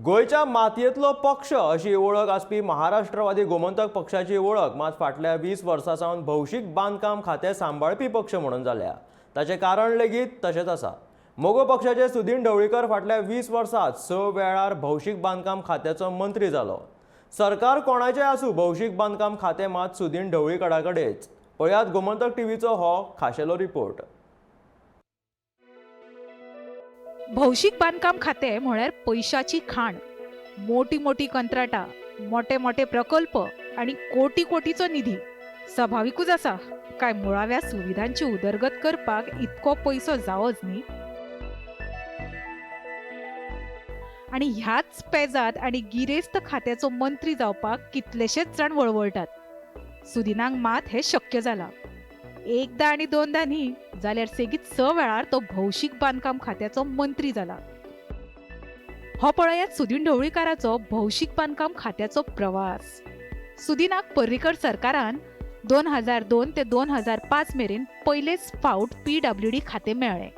गोयच्या मातयेंतलो पक्ष अशी वळख आसपी महाराष्ट्रवादी गोमंतक पक्षाची वळख मात फाटल्या 20 वर्सां सावन भौशीक बांदकाम खातें सांबाळपी पक्ष म्हणून जाल्या। ताचें कारण लेगीत तशेंच आसा। मोगो पक्षाचे सुदीन ढवळीकर फाटल्या 20 वर्सांत 6 वेळार भौशीक बांदकाम खात्याचो मंत्री जालो। सरकार कोणाचें आसूं भौशीक बांदकाम खातें मात सुदीन ढवळीकरा कडेच। पळयात गोमंतक टीव्हीचो हो खाशेलो रिपोर्ट। भौशीक बांदकाम खाते म्हळ्यार पैशाची खाण। मोठी मोठी कंत्राटां, मोठे मोठे प्रकल्प आणि कोटी कोटीचो निधी स्वाभाविकूच आसा काय मुळाव्या सुविधांची उदरगत करपाक इतको पैसो जावोच न्ही। आणि ह्याच पेजात आणि गिरेस्त खात्याचो मंत्री जावपाक कितलेशेच जाण वळवळटात। सुदिनांक मात हे शक्य जाला। एकदा आणि दोनदा न्ही जाल्यार सेगीत 6 वेळार तो भौशीक बांदकाम खात्याचो मंत्री जाला। हो पळयात सुदीन ढवळीकाराचो भौशीक बांदकाम खात्याचो प्रवास। सुदिनाक पर्रीकर सरकारान 2002 ते 2005 मेरेन पयलेच फावट PWD खातें मेळ्ळें।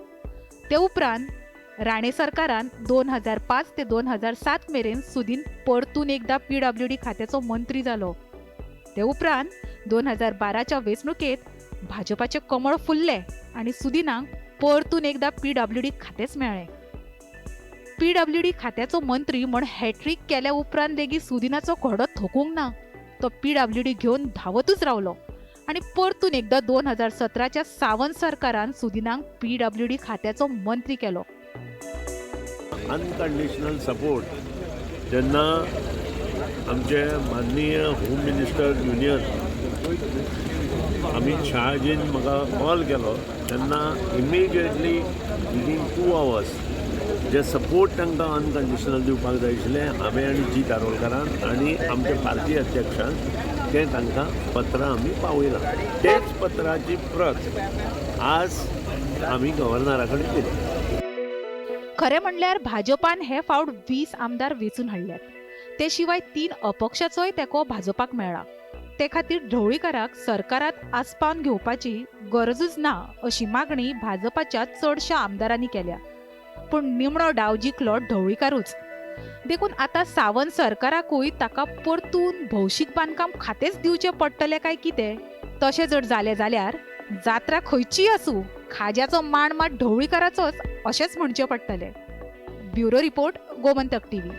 ते उपरांत राणे सरकारान 2005 ते 2007 मेरेन सुदीन परतून एकदा PWD खात्याचो मंत्री जालो। ते उपरांत 2012च्या वेंचणुकेत भाजपाचे कमळ फुल्ले आणि सुदिनांक परतून एकदा PWD खातेच मेळ्ळें। PWD खात्याचो मंत्री म्हण हॅट्रिक केल्या उपरांत लेगीत सुदिनाचो घोडो थोकूंक ना। तो PWD घेवन धांवतूच रावलो आणि परतून एकदा 2017च्या सावंत सरकारान सुदिनांक PWD खात्याचो मंत्री केलो। अनकंडिशनल सपोर्ट जेन्ना आमचे माननीय होम मिनिस्टर युनियन अमित शहाजीन म्हाका कॉल केलो तेन्ना इमिजिएटली विदीन 2 hours जे सपोर्ट तांकां अनकंडिशनल दिवपाक जाय आशिल्लें हांवें आनी जी कारोलकरान आनी आमचे पार्टी अध्यक्षान तें तांकां पत्रां आमी पावयलां। तेच पत्राची प्रत आज आमी गव्हर्नरा कडेन दिली। खरें म्हणल्यार भाजपान हे फावट 20 आमदार वेंचून हाडल्यात। ते शिवाय 3 अपक्षाचोय तेंको भाजपाक मेळ्ळा। ते खातीर ढवळीकाराक सरकारात आस्पावन घेवपाची गरजूच ना अशी मागणी भाजपाच्या चडशा आमदारांनी केल्या। पूण निमणो डाव जिखलो ढवळीकारूच। देखून आता सावंत सरकाराकूय ताका परतून भौशीक बांदकाम खातेच दिवचे पडटले काय कितें? तशें जर जालें जाल्यार जात्रा खंयचीय आसूं खाज्याचो मांड मात ढवळीकाराचोच अशेंच म्हणचें पडटलें। Bureau report, Gomantak TV.